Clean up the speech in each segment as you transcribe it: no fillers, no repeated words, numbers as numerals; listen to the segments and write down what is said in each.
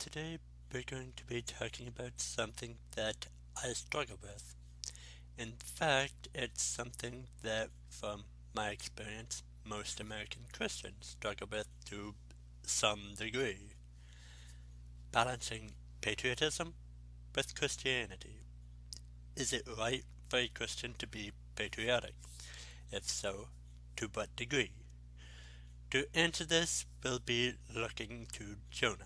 Today we're going to be talking about something that I struggle with. In fact, it's something that, from my experience, most American Christians struggle with to some degree. Balancing patriotism with Christianity. Is it right for a Christian to be patriotic? If so, to what degree? To answer this, we'll be looking to Jonah.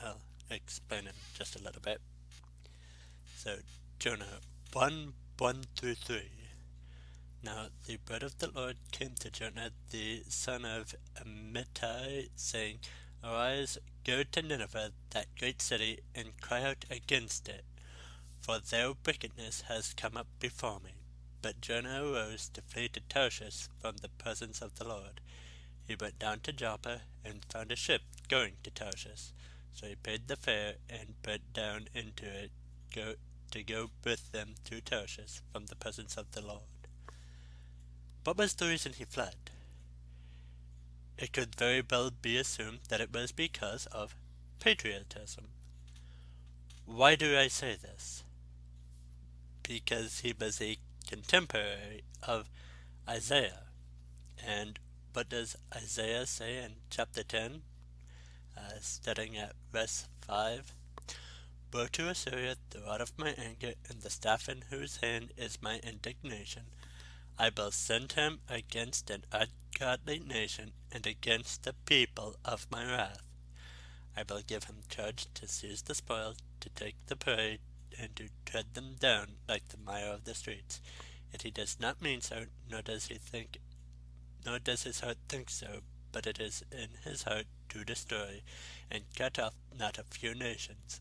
I'll explain in just a little bit. So, Jonah 1 through 3. Now the word of the Lord came to Jonah the son of Amittai, saying, Arise, go to Nineveh, that great city, and cry out against it, for their wickedness has come up before me. But Jonah arose to flee to Tarshish from the presence of the Lord. He went down to Joppa, and found a ship going to Tarshish. So he paid the fare, and put down into it to go with them to Tarshish from the presence of the Lord. What was the reason he fled? It could very well be assumed that it was because of patriotism. Why do I say this? Because he was a contemporary of Isaiah. And what does Isaiah say in chapter 10? Starting at verse 5. Woe to Assyria, the rod of my anger, and the staff in whose hand is my indignation. I will send him against an ungodly nation, and against the people of my wrath. I will give him charge to seize the spoil, to take the prey, and to tread them down like the mire of the streets. Yet he does not mean so, nor does his heart think so, but it is in his heart to destroy, and cut off not a few nations.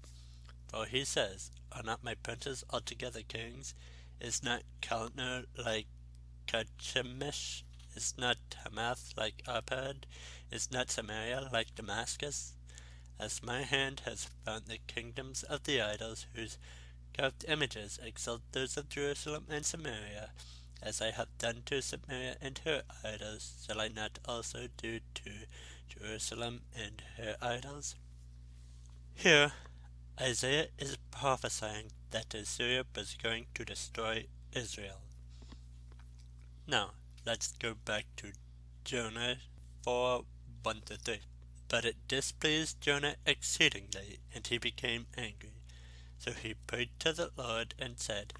For he says, Are not my princes altogether kings? Is not Calner like Carchemish? Is not Hamath like Arpad? Is not Samaria like Damascus? As my hand has found the kingdoms of the idols, whose carved images exalt those of Jerusalem and Samaria, as I have done to Samaria and her idols, shall I not also do to Jerusalem and her idols? Here, Isaiah is prophesying that Assyria was going to destroy Israel. Now, let's go back to Jonah 4:1-3. But it displeased Jonah exceedingly, and he became angry. So he prayed to the Lord and said,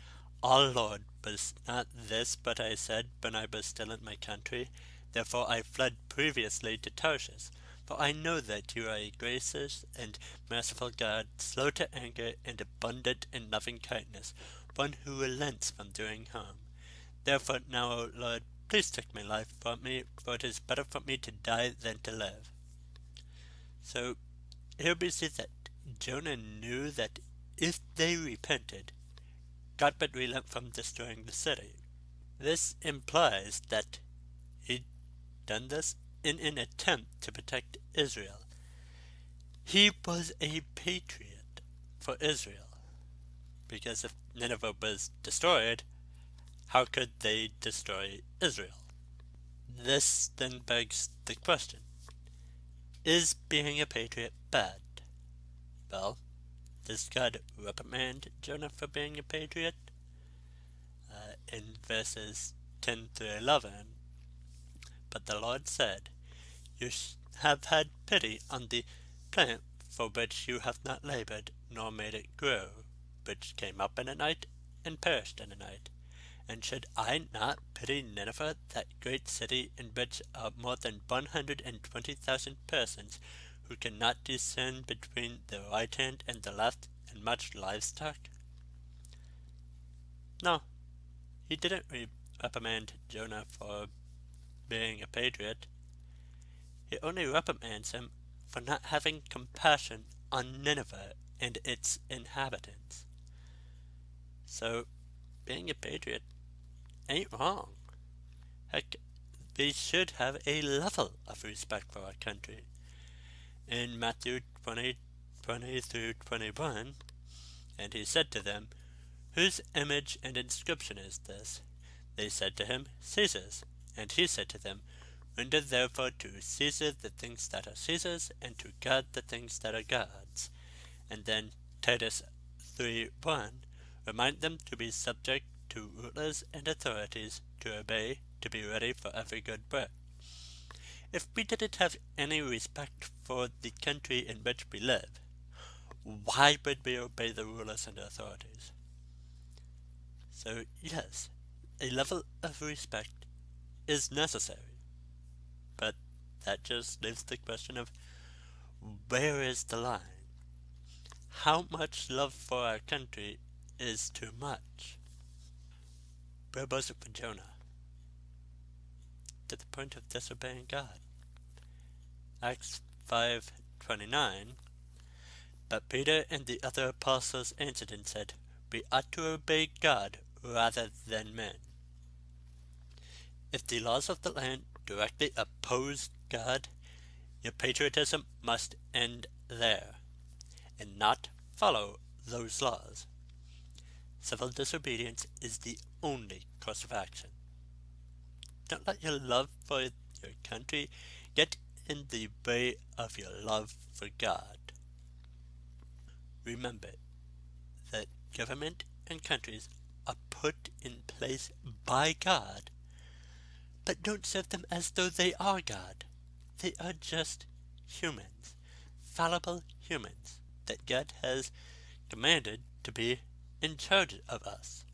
Lord, was not this what I said when I was still in my country? Therefore I fled previously to Tarshish. For I know that you are a gracious and merciful God, slow to anger and abundant in loving kindness, one who relents from doing harm. Therefore now, O Lord, please take my life from me, for it is better for me to die than to live. So here we see that Jonah knew that if they repented, God would relent from destroying the city. This implies that he'd done this in an attempt to protect Israel. He was a patriot for Israel, because if Nineveh was destroyed, how could they destroy Israel? This then begs the question, is being a patriot bad? Well, does God reprimand Jonah for being a patriot? In verses 10-11, But the Lord said, You have had pity on the plant for which you have not labored, nor made it grow, which came up in a night, and perished in a night. And should I not pity Nineveh, that great city in which are more than 120,000 persons, who cannot discern between the right hand and the left, and much livestock? No, he didn't reprimand Jonah for being a patriot. He only reprimands him for not having compassion on Nineveh and its inhabitants. So, being a patriot ain't wrong. Heck, we should have a level of respect for our country. In Matthew 20:20-21, And he said to them, Whose image and inscription is this? They said to him, Caesar's. And he said to them, Render therefore to Caesar the things that are Caesar's, and to God the things that are God's. And then Titus 3:1, remind them to be subject to rulers and authorities, to obey, to be ready for every good work. If we didn't have any respect for the country in which we live, why would we obey the rulers and authorities? So yes, a level of respect is necessary, but that just leaves the question of where is the line? How much love for our country is too much? Where was it for Jonah? To the point of disobeying God. Acts 5:29. But Peter and the other apostles answered and said, we ought to obey God rather than men. If the laws of the land directly oppose God, your patriotism must end there, and not follow those laws. Civil disobedience is the only course of action. Don't let your love for your country get in the way of your love for God. Remember that government and countries are put in place by God, but don't serve them as though they are God. They are just humans, fallible humans that God has commanded to be in charge of us.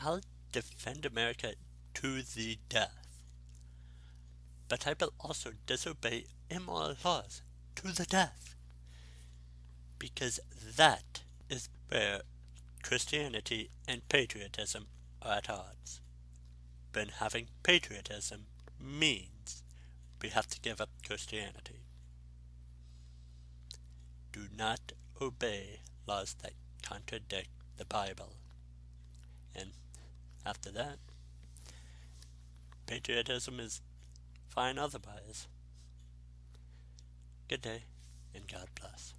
I'll defend America to the death, but I will also disobey immoral laws to the death, because that is where Christianity and patriotism are at odds. When having patriotism means we have to give up Christianity. Do not obey laws that contradict the Bible. And after that, patriotism is fine otherwise. Good day, and God bless.